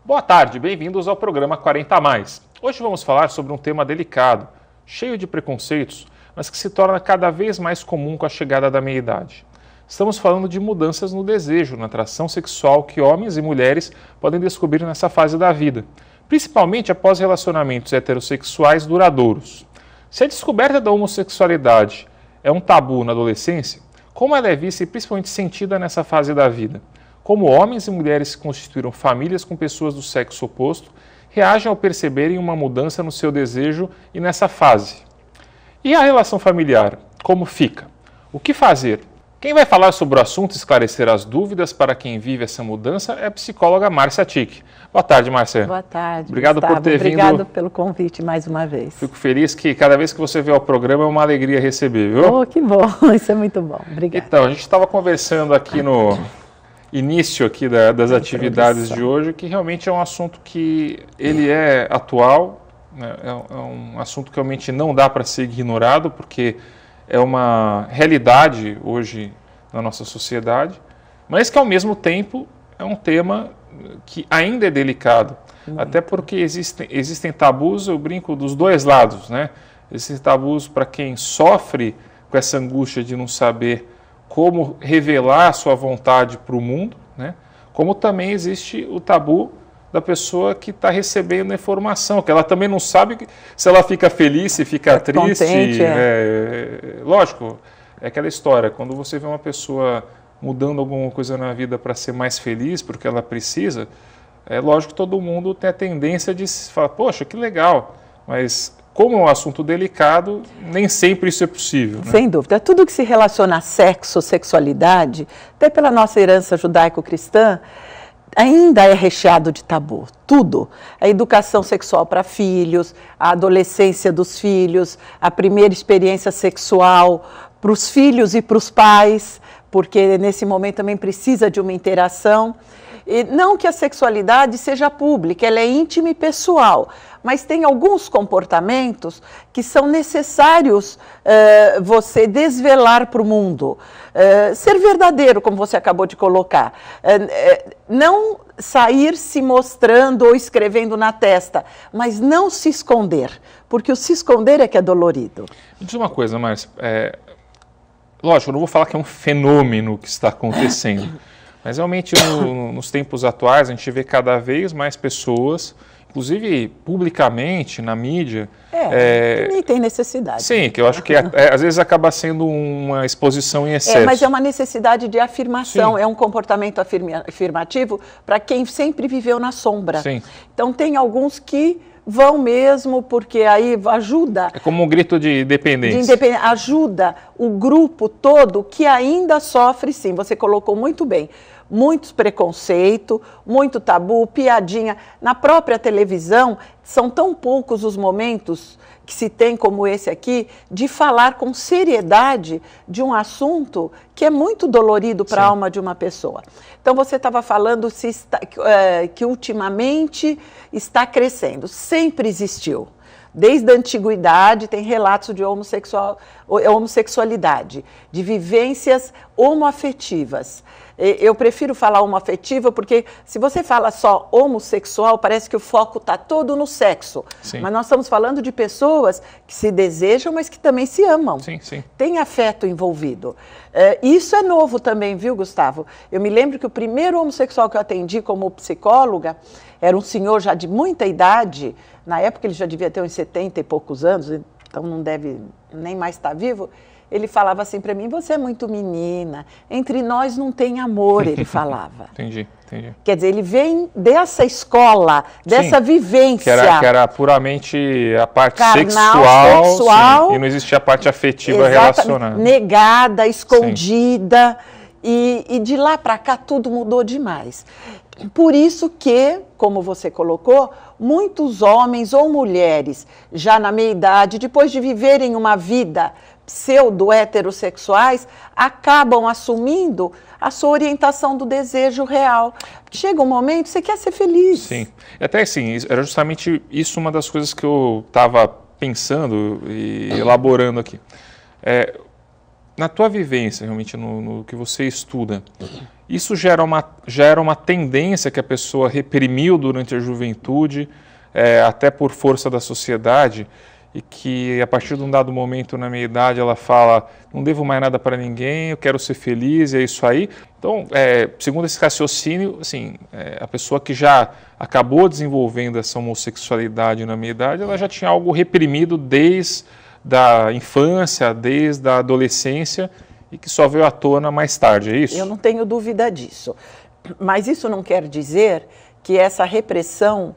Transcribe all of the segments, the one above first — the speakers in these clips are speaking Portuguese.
Boa tarde, bem-vindos ao programa 40 Mais. Hoje vamos falar sobre um tema delicado, cheio de preconceitos, mas que se torna cada vez mais comum com a chegada da meia-idade. Estamos falando de mudanças no desejo, na atração sexual que homens e mulheres podem descobrir nessa fase da vida, principalmente após relacionamentos heterossexuais duradouros. Se a descoberta da homossexualidade é um tabu na adolescência, como ela é vista e principalmente sentida nessa fase da vida? Como homens e mulheres que constituíram famílias com pessoas do sexo oposto reagem ao perceberem uma mudança no seu desejo e nessa fase? E a relação familiar, como fica? O que fazer? Quem vai falar sobre o assunto e esclarecer as dúvidas para quem vive essa mudança é a psicóloga Márcia Tic. Boa tarde, Márcia. Boa tarde, Obrigado Gustavo. por ter vindo. Obrigado pelo convite mais uma vez. Fico feliz que cada vez que você vê ao programa é uma alegria receber, viu? Oh, que bom, isso é muito bom. Obrigada. Então, a gente estava conversando aqui no início aqui das atividades de hoje, que realmente é um assunto que ele é atual, né? É um assunto que realmente não dá para ser ignorado, porque é uma realidade hoje na nossa sociedade, mas que ao mesmo tempo é um tema que ainda é delicado, até porque existem tabus, eu brinco, dos dois lados, né? Existem tabus para quem sofre com essa angústia de não saber como revelar a sua vontade para o mundo, né? Como também existe o tabu da pessoa que está recebendo a informação, que ela também não sabe se ela fica feliz, se fica triste. Contente, Lógico, é aquela história, quando você vê uma pessoa mudando alguma coisa na vida para ser mais feliz, porque ela precisa, é lógico que todo mundo tem a tendência de falar, poxa, que legal, mas como é um assunto delicado, nem sempre isso é possível. Né? Sem dúvida. Tudo que se relaciona a sexo, sexualidade, até pela nossa herança judaico-cristã, ainda é recheado de tabu, tudo. A educação sexual para filhos, a adolescência dos filhos, a primeira experiência sexual para os filhos e para os pais, porque nesse momento também precisa de uma interação. E não que a sexualidade seja pública, ela é íntima e pessoal, mas tem alguns comportamentos que são necessários você desvelar para o mundo. Ser verdadeiro, como você acabou de colocar. Não sair se mostrando ou escrevendo na testa, mas não se esconder, porque o se esconder é que é dolorido. Me diz uma coisa, Márcia, lógico, eu não vou falar que é um fenômeno que está acontecendo, mas realmente nos tempos atuais a gente vê cada vez mais pessoas, inclusive publicamente, na mídia. Que nem tem necessidade. Sim, que eu acho que às vezes acaba sendo uma exposição em excesso. Mas é uma necessidade de afirmação, Sim. É um comportamento afirmativo para quem sempre viveu na sombra. Sim. Então tem alguns que vão mesmo, porque aí ajuda. É como um grito de independência. Ajuda o grupo todo que ainda sofre, sim, você colocou muito bem. Muitos preconceito, muito tabu, piadinha. Na própria televisão, são tão poucos os momentos que se tem, como esse aqui, de falar com seriedade de um assunto que é muito dolorido para a alma de uma pessoa. Então, você estava falando que ultimamente está crescendo. Sempre existiu. Desde a antiguidade tem relatos de homossexualidade, de vivências homoafetivas. Eu prefiro falar homoafetiva porque se você fala só homossexual, parece que o foco está todo no sexo. Sim. Mas nós estamos falando de pessoas que se desejam, mas que também se amam. Sim, sim. Tem afeto envolvido. Isso é novo também, viu, Gustavo? Eu me lembro que o primeiro homossexual que eu atendi como psicóloga era um senhor já de muita idade. Na época ele já devia ter uns 70 e poucos anos, então não deve nem mais estar vivo. Ele falava assim para mim, você é muito menina, entre nós não tem amor, ele falava. Entendi. Quer dizer, ele vem dessa escola, dessa vivência. Que era puramente a parte carnal, sexual sim, e não existia a parte afetiva relacionada. Negada, escondida, e de lá para cá tudo mudou demais. Por isso que, como você colocou, muitos homens ou mulheres, já na meia-idade, depois de viverem uma vida pseudo-heterossexuais, acabam assumindo a sua orientação do desejo real. Chega um momento que você quer ser feliz. Sim. Até assim, era justamente isso uma das coisas que eu estava pensando e elaborando aqui. na tua vivência, realmente, no que você estuda, isso já era uma tendência que a pessoa reprimiu durante a juventude, até por força da sociedade, e que a partir de um dado momento na minha idade ela fala, não devo mais nada para ninguém, eu quero ser feliz, é isso aí. Então, segundo esse raciocínio, assim, a pessoa que já acabou desenvolvendo essa homossexualidade na minha idade, ela já tinha algo reprimido desde da infância, desde a adolescência, e que só veio à tona mais tarde, é isso? Eu não tenho dúvida disso. Mas isso não quer dizer que essa repressão,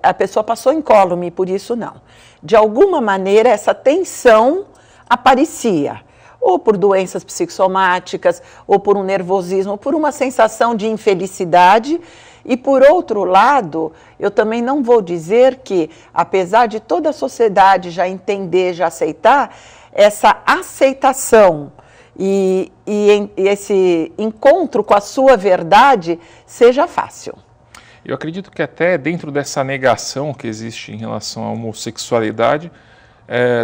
a pessoa passou incólume, por isso não. De alguma maneira, essa tensão aparecia, ou por doenças psicossomáticas, ou por um nervosismo, ou por uma sensação de infelicidade. E, por outro lado, eu também não vou dizer que, apesar de toda a sociedade já entender, já aceitar, essa aceitação e esse encontro com a sua verdade seja fácil. Eu acredito que até dentro dessa negação que existe em relação à homossexualidade,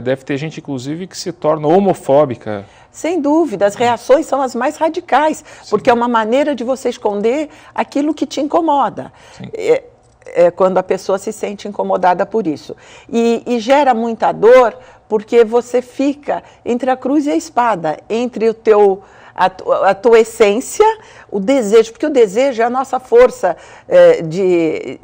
deve ter gente, inclusive, que se torna homofóbica. Sem dúvida, as reações são as mais radicais, porque é uma maneira de você esconder aquilo que te incomoda. Quando a pessoa se sente incomodada por isso. E gera muita dor, porque você fica entre a cruz e a espada, entre a tua essência, o desejo, porque o desejo é a nossa força,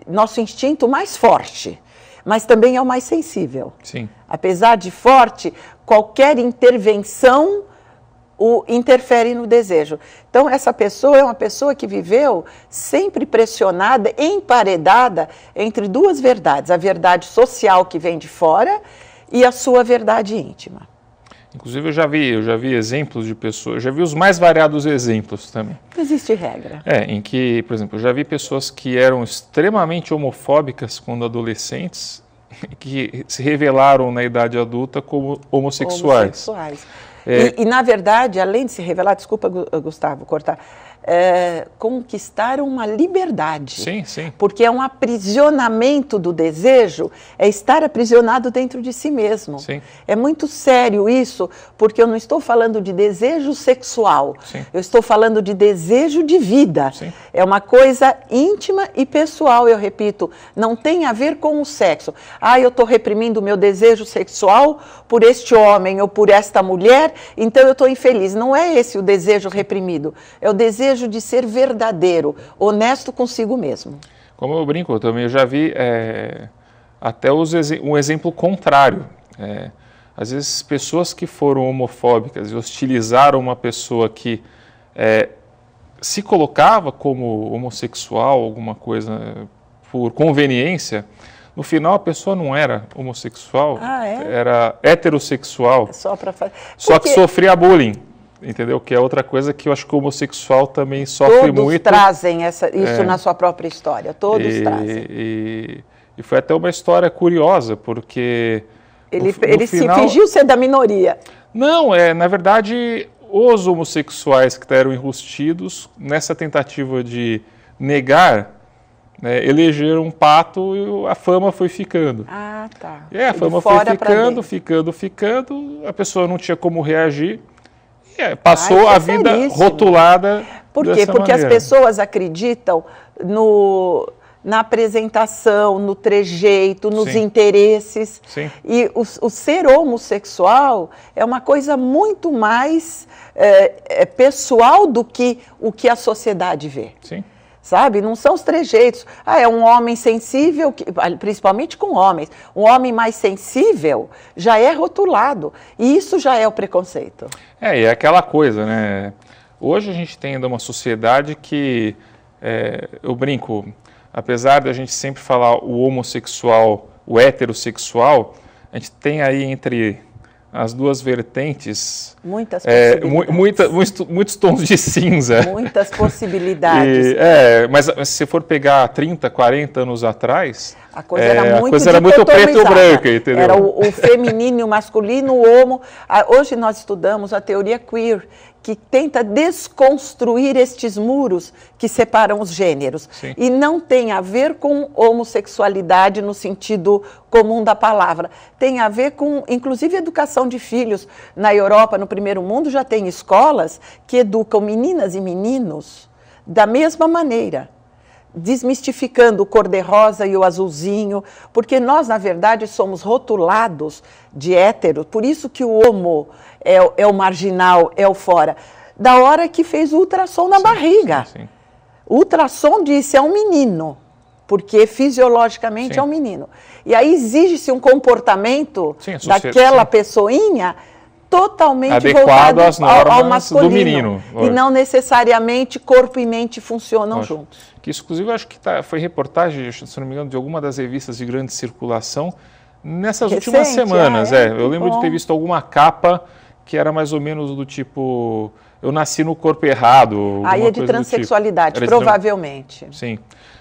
nosso instinto mais forte, mas também é o mais sensível. Sim. Apesar de forte, qualquer intervenção interfere no desejo. Então, essa pessoa é uma pessoa que viveu sempre pressionada, emparedada entre duas verdades, a verdade social que vem de fora e a sua verdade íntima. Inclusive, eu já vi exemplos de pessoas, já vi os mais variados exemplos também. Não existe regra. Em que, por exemplo, eu já vi pessoas que eram extremamente homofóbicas quando adolescentes, que se revelaram na idade adulta como homossexuais. E, na verdade, além de se revelar, desculpa, Gustavo, cortar, conquistaram uma liberdade. Sim, sim. Porque é um aprisionamento do desejo, é estar aprisionado dentro de si mesmo. Sim. É muito sério isso, porque eu não estou falando de desejo sexual, sim, eu estou falando de desejo de vida. Sim. É uma coisa íntima e pessoal, eu repito, não tem a ver com o sexo. Eu estou reprimindo o meu desejo sexual por este homem ou por esta mulher, então eu estou infeliz. Não é esse o desejo reprimido, é o desejo de ser verdadeiro, honesto consigo mesmo. Como eu brinco, eu já vi até um exemplo contrário. Às vezes, pessoas que foram homofóbicas e hostilizaram uma pessoa que se colocava como homossexual, alguma coisa por conveniência, no final a pessoa não era homossexual, era heterossexual, só que sofria bullying. Entendeu? Que é outra coisa que eu acho que o homossexual também sofre muito. Todos trazem isso na sua própria história, todos trazem. E foi até uma história curiosa, porque... Ele se fingiu ser da minoria. Não, na verdade, os homossexuais que eram enrustidos, nessa tentativa de negar, elegeram um pato e a fama foi ficando. Tá. A fama foi ficando, a pessoa não tinha como reagir. Passou a vida rotulada. Por quê? Porque as pessoas acreditam na apresentação, no trejeito, nos interesses. Sim. E o ser homossexual é uma coisa muito mais pessoal do que o que a sociedade vê. Sim. Sabe? Não são os trejeitos. É um homem sensível, principalmente com homens. Um homem mais sensível já é rotulado. E isso já é o preconceito. E é aquela coisa, né? Hoje a gente tem ainda uma sociedade que, eu brinco, apesar de a gente sempre falar o homossexual, o heterossexual, a gente tem aí entre as duas vertentes muitas possibilidades. Muitos tons de cinza. Muitas possibilidades. Mas se você for pegar 30, 40 anos atrás, a coisa era muito preto e branco, entendeu? Era o feminino e o masculino, o homo. Hoje nós estudamos a teoria queer, que tenta desconstruir estes muros que separam os gêneros. Sim. E não tem a ver com homossexualidade no sentido comum da palavra. Tem a ver com, inclusive, educação de filhos. Na Europa, no primeiro mundo, já tem escolas que educam meninas e meninos da mesma maneira, desmistificando o cor-de-rosa e o azulzinho, porque nós, na verdade, somos rotulados de hétero, por isso que o homo é o marginal, é o fora. Da hora que fez o ultrassom na barriga. Sim. O ultrassom disse, é um menino, porque fisiologicamente é um menino. E aí exige-se um comportamento daquela pessoinha totalmente adequado às normas ao masculino, do menino. E não necessariamente corpo e mente funcionam juntos. Que isso, inclusive, eu acho que foi reportagem, se não me engano, de alguma das revistas de grande circulação nessas últimas semanas. Eu lembro de ter visto alguma capa que era mais ou menos do tipo, eu nasci no corpo errado. Aí é de transexualidade, tipo. Provavelmente. Sim,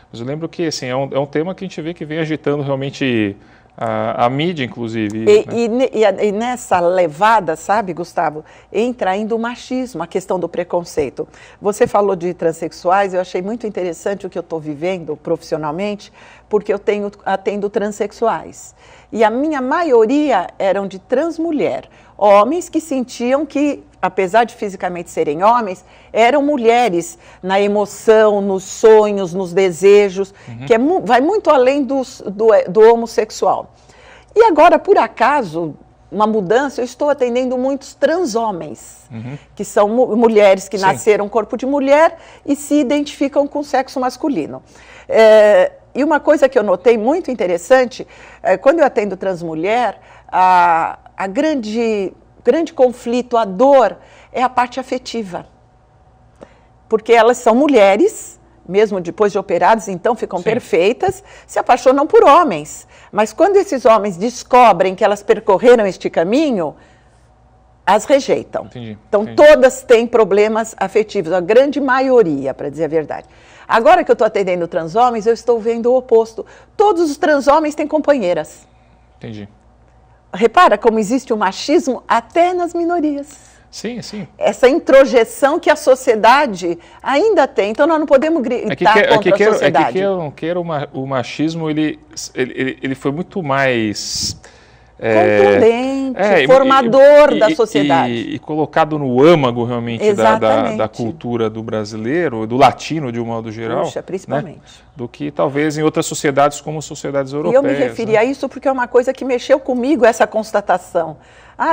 mas eu lembro que assim, é um tema que a gente vê que vem agitando realmente a mídia, inclusive. E nessa levada, sabe, Gustavo, entra ainda o machismo, a questão do preconceito. Você falou de transexuais, eu achei muito interessante o que eu estou vivendo profissionalmente, porque eu atendo transexuais. E a minha maioria eram de transmulher, homens que sentiam que, apesar de fisicamente serem homens, eram mulheres na emoção, nos sonhos, nos desejos, que vai muito além do homossexual. E agora, por acaso, uma mudança, eu estou atendendo muitos transhomens, que são mulheres que nasceram corpo de mulher e se identificam com o sexo masculino. E uma coisa que eu notei muito interessante, quando eu atendo transmulher, a grande conflito, a dor, é a parte afetiva. Porque elas são mulheres, mesmo depois de operadas, então ficam perfeitas, se apaixonam por homens. Mas quando esses homens descobrem que elas percorreram este caminho, as rejeitam. Então, todas têm problemas afetivos, a grande maioria, para dizer a verdade. Agora que eu estou atendendo transhomens, eu estou vendo o oposto. Todos os transhomens têm companheiras. Repara como existe o machismo até nas minorias. Sim. Essa introjeção que a sociedade ainda tem. Então, nós não podemos gritar contra a sociedade. É que eu não quero, o machismo, ele foi muito mais... contundente, formador da sociedade. E colocado no âmago, realmente, da cultura do brasileiro, do latino, de um modo geral. Principalmente. Né? Do que, talvez, em outras sociedades, como sociedades europeias. E eu me referi a isso porque é uma coisa que mexeu comigo, essa constatação.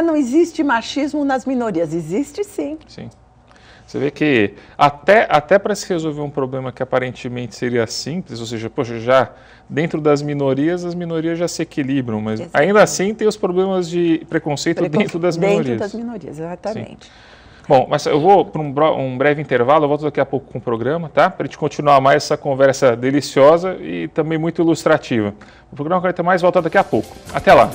Não existe machismo nas minorias. Existe, sim. Você vê que até para se resolver um problema que aparentemente seria simples, ou seja, já dentro das minorias, as minorias já se equilibram, mas ainda assim tem os problemas de preconceito dentro das minorias. Dentro das minorias, exatamente. Sim. Bom, mas eu vou para um breve intervalo, eu volto daqui a pouco com o programa, tá? Para a gente continuar mais essa conversa deliciosa e também muito ilustrativa. O programa 40 Mais volta daqui a pouco. Até lá!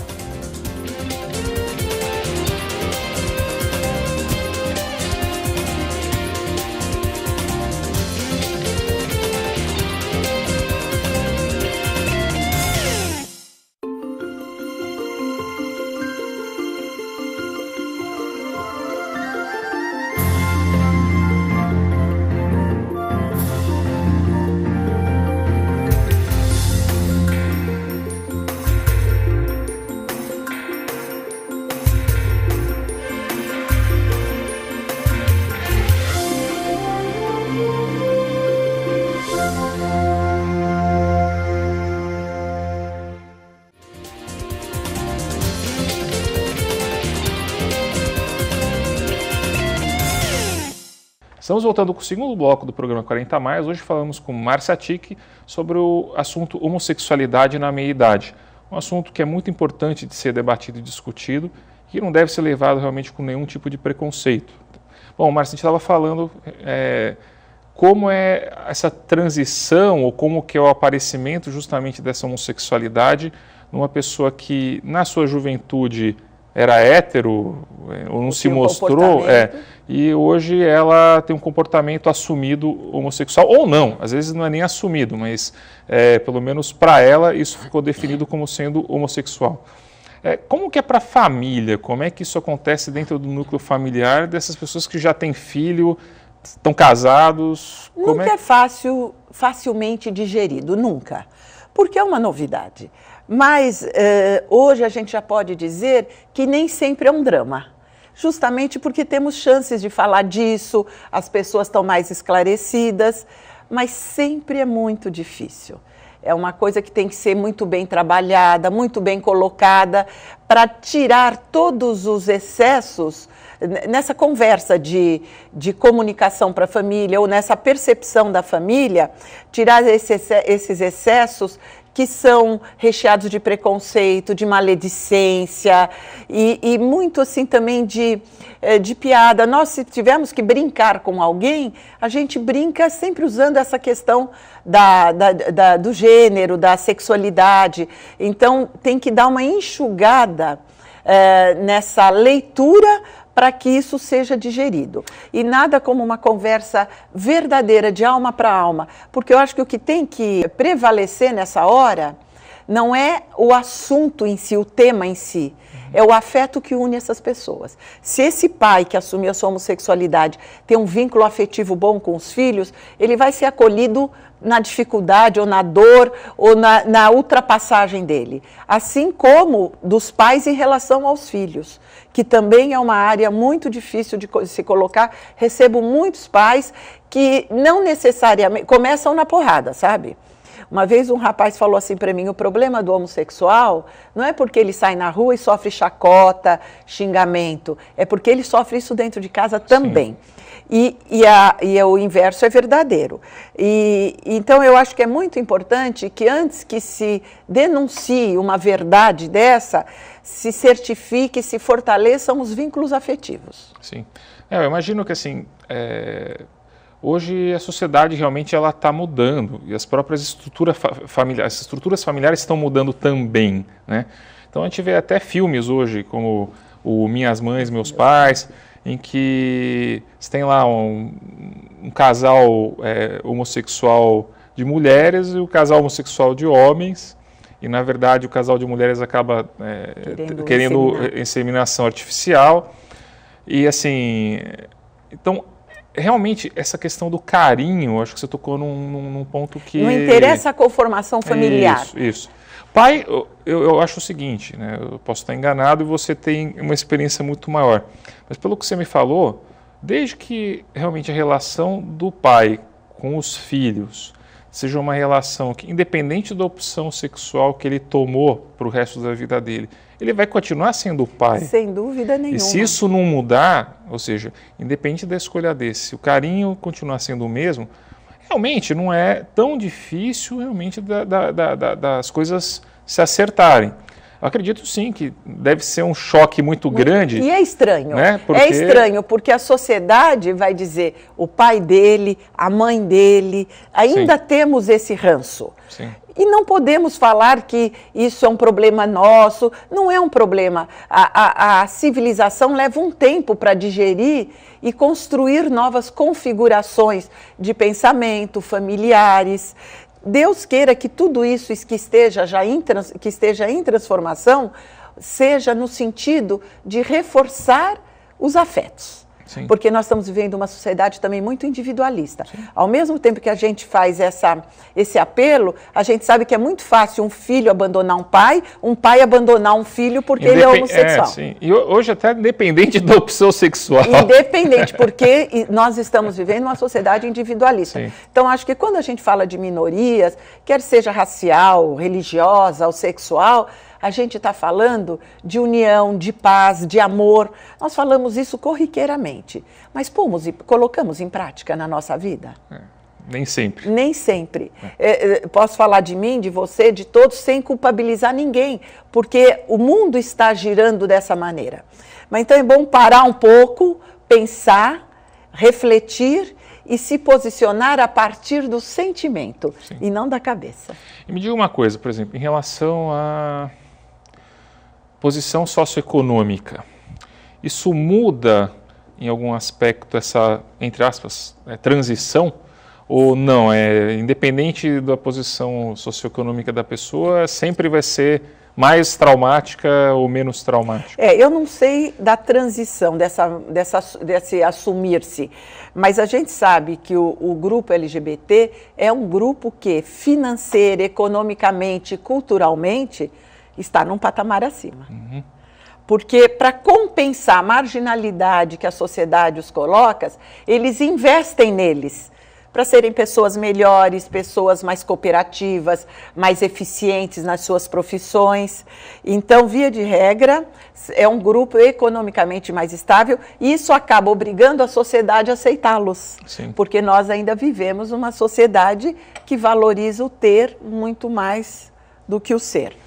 Estamos voltando com o segundo bloco do programa 40 Mais. Hoje falamos com Márcia Ticchi sobre o assunto homossexualidade na meia-idade. Um assunto que é muito importante de ser debatido e discutido e que não deve ser levado realmente com nenhum tipo de preconceito. Bom, Márcia, a gente estava falando como é essa transição ou como que é o aparecimento justamente dessa homossexualidade numa pessoa que na sua juventude era hétero ou não se mostrou, e hoje ela tem um comportamento assumido homossexual, ou não, às vezes não é nem assumido, mas pelo menos para ela isso ficou definido como sendo homossexual. Como que é para a família? Como é que isso acontece dentro do núcleo familiar dessas pessoas que já têm filho, estão casados? Nunca é facilmente digerido, nunca, porque é uma novidade. Mas hoje a gente já pode dizer que nem sempre é um drama, justamente porque temos chances de falar disso, as pessoas estão mais esclarecidas, mas sempre é muito difícil. É uma coisa que tem que ser muito bem trabalhada, muito bem colocada, para tirar todos os excessos nessa conversa de comunicação para a família, ou nessa percepção da família, tirar esses excessos que são recheados de preconceito, de maledicência e muito assim também de piada. Nós, se tivermos que brincar com alguém, a gente brinca sempre usando essa questão do gênero, da sexualidade. Então, tem que dar uma enxugada nessa leitura para que isso seja digerido. E nada como uma conversa verdadeira, de alma para alma, porque eu acho que o que tem que prevalecer nessa hora não é o assunto em si, o tema em si, é o afeto que une essas pessoas. Se esse pai que assumiu a sua homossexualidade tem um vínculo afetivo bom com os filhos, ele vai ser acolhido na dificuldade, ou na dor, ou na ultrapassagem dele. Assim como dos pais em relação aos filhos, que também é uma área muito difícil de se colocar. Recebo muitos pais que não necessariamente começam na porrada, sabe? Uma vez um rapaz falou assim para mim: o problema do homossexual não é porque ele sai na rua e sofre chacota, xingamento, é porque ele sofre isso dentro de casa também. E o inverso é verdadeiro. Então, eu acho que é muito importante que antes que se denuncie uma verdade dessa, se certifique, se fortaleçam os vínculos afetivos. Sim. Eu imagino que, assim, hoje a sociedade realmente ela está mudando e as próprias estruturas familiares estão mudando também, né? Então, a gente vê até filmes hoje, como o Minhas Mães, Meus Pais, em que você tem lá um casal homossexual de mulheres e o casal homossexual de homens, e na verdade o casal de mulheres acaba querendo inseminação artificial. E assim, então, realmente essa questão do carinho, acho que você tocou num ponto que... Não interessa a conformação familiar. Isso. Pai, eu acho o seguinte, né, eu posso estar enganado e você tem uma experiência muito maior, mas pelo que você me falou, desde que realmente a relação do pai com os filhos seja uma relação que, independente da opção sexual que ele tomou para o resto da vida dele, ele vai continuar sendo o pai. Sem dúvida nenhuma. E se isso não mudar, ou seja, independente da escolha desse, se o carinho continuar sendo o mesmo, realmente não é tão difícil realmente das coisas se acertarem. Eu acredito sim que deve ser um choque muito grande. E é estranho. Né? É estranho porque a sociedade vai dizer o pai dele, a mãe dele, ainda temos esse ranço. Sim. E não podemos falar que isso é um problema nosso, não é um problema. A civilização leva um tempo para digerir e construir novas configurações de pensamento, familiares. Deus queira que tudo isso que esteja em transformação seja no sentido de reforçar os afetos. Sim. Porque nós estamos vivendo uma sociedade também muito individualista. Sim. Ao mesmo tempo que a gente faz esse apelo, a gente sabe que é muito fácil um filho abandonar um pai abandonar um filho porque ele é homossexual. Sim. E hoje até independente da opção sexual. Independente, porque nós estamos vivendo uma sociedade individualista. Sim. Então, acho que quando a gente fala de minorias, quer seja racial, religiosa ou sexual, a gente está falando de união, de paz, de amor. Nós falamos isso corriqueiramente. Mas colocamos em prática na nossa vida? Nem sempre. Nem sempre. Posso falar de mim, de você, de todos, sem culpabilizar ninguém, porque o mundo está girando dessa maneira. Mas então é bom parar um pouco, pensar, refletir e se posicionar a partir do sentimento. Sim. E não da cabeça. E me diga uma coisa, por exemplo, em relação à posição socioeconômica. Isso muda em algum aspecto essa, entre aspas, transição? Ou não? Independente da posição socioeconômica da pessoa, sempre vai ser mais traumática ou menos traumática? Eu não sei da transição, desse assumir-se, mas a gente sabe que o grupo LGBT é um grupo que financeira, economicamente, culturalmente, está num patamar acima. Uhum. Porque para compensar a marginalidade que a sociedade os coloca, eles investem neles, para serem pessoas melhores, pessoas mais cooperativas, mais eficientes nas suas profissões. Então, via de regra, é um grupo economicamente mais estável e isso acaba obrigando a sociedade a aceitá-los. Sim. Porque nós ainda vivemos uma sociedade que valoriza o ter muito mais do que o ser.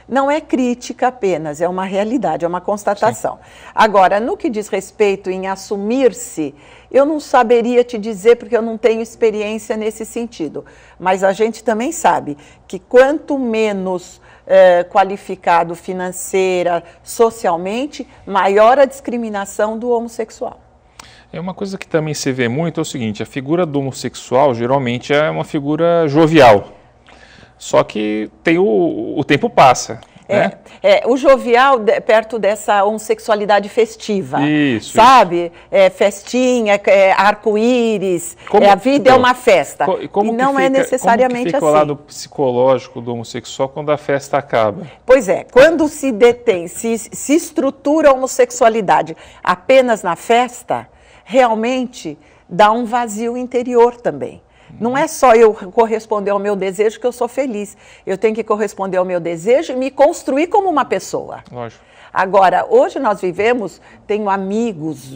Não é crítica apenas, é uma realidade, é uma constatação. Sim. Agora, no que diz respeito em assumir-se, eu não saberia te dizer porque eu não tenho experiência nesse sentido. Mas a gente também sabe que quanto menos qualificado financeira, socialmente, maior a discriminação do homossexual. É uma coisa que também se vê muito, é o seguinte, a figura do homossexual geralmente é uma figura jovial. Só que o tempo passa. Né? O jovial perto dessa homossexualidade festiva. Isso. Sabe? Festinha, arco-íris, a vida então, é uma festa. E não é necessariamente como que fica assim. O lado psicológico do homossexual quando a festa acaba? Pois é, quando se detém, se estrutura a homossexualidade apenas na festa, realmente dá um vazio interior também. Não é só eu corresponder ao meu desejo que eu sou feliz. Eu tenho que corresponder ao meu desejo e me construir como uma pessoa. Lógico. Agora, hoje nós vivemos, tenho amigos,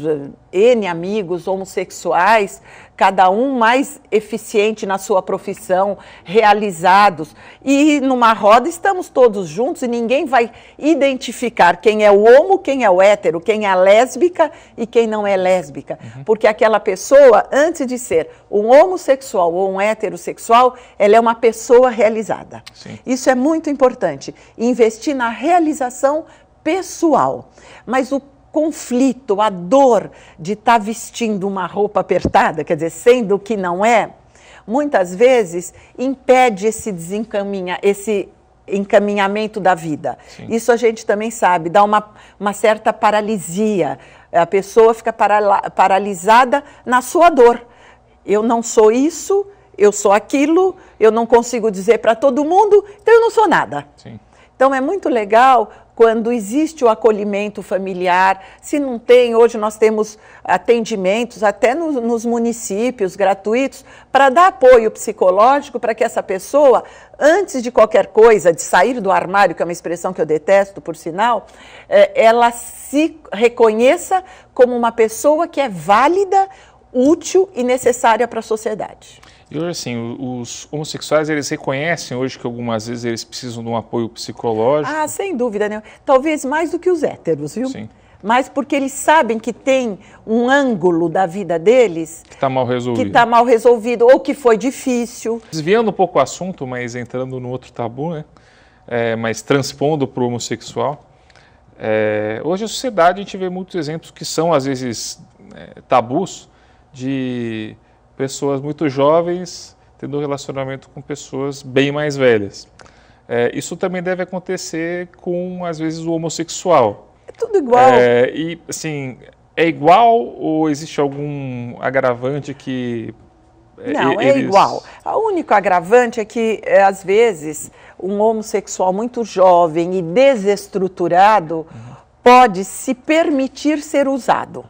N amigos homossexuais, cada um mais eficiente na sua profissão, realizados. E numa roda estamos todos juntos e ninguém vai identificar quem é o homo, quem é o hétero, quem é a lésbica e quem não é lésbica. Uhum. Porque aquela pessoa, antes de ser um homossexual ou um heterossexual, ela é uma pessoa realizada. Sim. Isso é muito importante, investir na realização pessoal, mas o conflito, a dor de estar vestindo uma roupa apertada, quer dizer, sendo o que não é, muitas vezes impede esse encaminhamento da vida. Sim. Isso a gente também sabe, dá uma certa paralisia, a pessoa fica paralisada na sua dor. Eu não sou isso, eu sou aquilo, eu não consigo dizer para todo mundo, então eu não sou nada. Sim. Então é muito legal quando existe o acolhimento familiar. Se não tem, hoje nós temos atendimentos até nos municípios gratuitos para dar apoio psicológico para que essa pessoa, antes de qualquer coisa, de sair do armário, que é uma expressão que eu detesto, por sinal, ela se reconheça como uma pessoa que é válida, útil e necessária para a sociedade. E hoje, assim, os homossexuais, eles reconhecem hoje que algumas vezes eles precisam de um apoio psicológico? Ah, sem dúvida, né? Talvez mais do que os héteros, viu? Sim. Mas porque eles sabem que tem um ângulo da vida deles... Que está mal resolvido. Que está mal resolvido ou que foi difícil. Desviando um pouco o assunto, mas entrando no outro tabu, né? Mas transpondo para o homossexual. Hoje a sociedade, a gente vê muitos exemplos que são, às vezes, tabus de pessoas muito jovens tendo relacionamento com pessoas bem mais velhas. Isso também deve acontecer com, às vezes, o homossexual. É tudo igual. E, assim, é igual ou existe algum agravante que... Não, é igual. O único agravante é que, às vezes, um homossexual muito jovem e desestruturado pode se permitir ser usado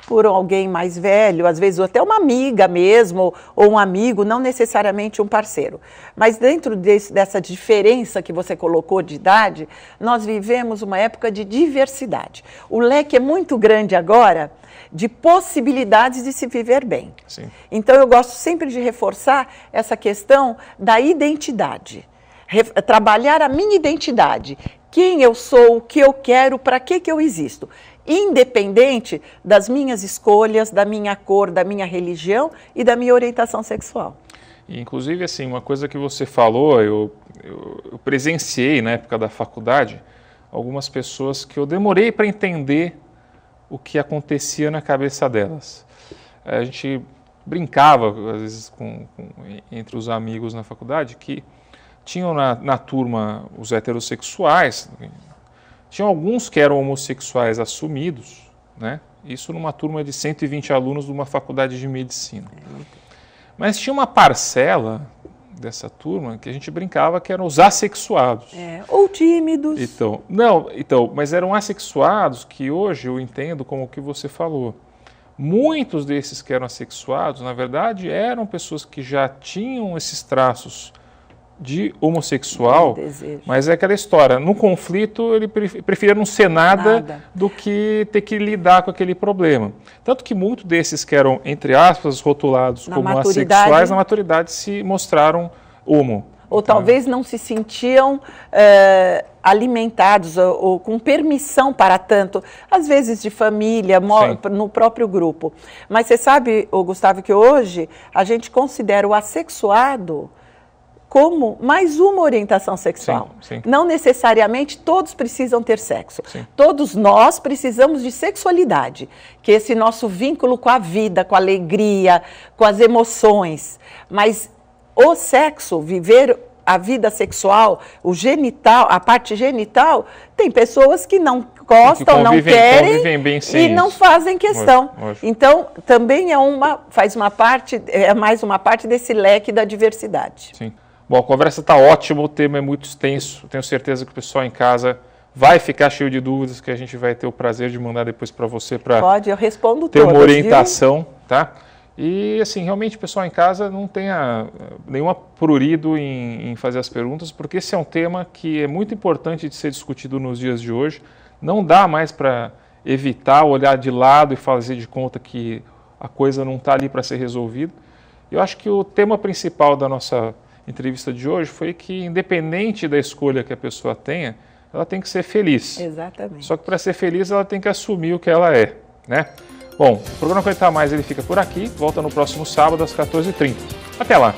por alguém mais velho, às vezes até uma amiga mesmo, ou um amigo, não necessariamente um parceiro. Mas dentro dessa diferença que você colocou de idade, nós vivemos uma época de diversidade. O leque é muito grande agora de possibilidades de se viver bem. Sim. Então eu gosto sempre de reforçar essa questão da identidade. Trabalhar a minha identidade. Quem eu sou, o que eu quero, para que eu existo. Independente das minhas escolhas, da minha cor, da minha religião e da minha orientação sexual. E, inclusive, assim, uma coisa que você falou, eu presenciei na época da faculdade algumas pessoas que eu demorei para entender o que acontecia na cabeça delas. A gente brincava, às vezes, entre os amigos na faculdade, que tinham na turma os heterossexuais, tinham alguns que eram homossexuais assumidos, né? Isso numa turma de 120 alunos de uma faculdade de medicina. Mas tinha uma parcela dessa turma que a gente brincava que eram os assexuados. Ou tímidos. Mas eram assexuados que hoje eu entendo como o que você falou. Muitos desses que eram assexuados, na verdade, eram pessoas que já tinham esses traços de homossexual, mas é aquela história, no conflito ele preferia não ser nada do que ter que lidar com aquele problema. Tanto que muitos desses que eram, entre aspas, rotulados como assexuais, na maturidade se mostraram homo. Ou talvez não se sentiam alimentados ou com permissão para tanto, às vezes de família, no próprio grupo. Mas você sabe, Gustavo, que hoje a gente considera o assexuado como mais uma orientação sexual. Sim. Não necessariamente todos precisam ter sexo. Sim. Todos nós precisamos de sexualidade, que é esse nosso vínculo com a vida, com a alegria, com as emoções. Mas o sexo, viver a vida sexual, o genital, a parte genital, tem pessoas que não gostam, não querem bem e não fazem questão. Lógico. Então, também é mais uma parte desse leque da diversidade. Sim. Bom, a conversa está ótima, o tema é muito extenso. Tenho certeza que o pessoal em casa vai ficar cheio de dúvidas, que a gente vai ter o prazer de mandar depois para você para eu respondo ter uma orientação, tá? E assim, realmente o pessoal em casa não tenha nenhuma prurido em fazer as perguntas, porque esse é um tema que é muito importante de ser discutido nos dias de hoje. Não dá mais para evitar olhar de lado e fazer de conta que a coisa não está ali para ser resolvida. Eu acho que o tema principal da nossa entrevista de hoje foi que, independente da escolha que a pessoa tenha, ela tem que ser feliz. Exatamente. Só que para ser feliz ela tem que assumir o que ela é, né? Bom, o programa 40 Mais ele fica por aqui, volta no próximo sábado às 14h30. Até lá!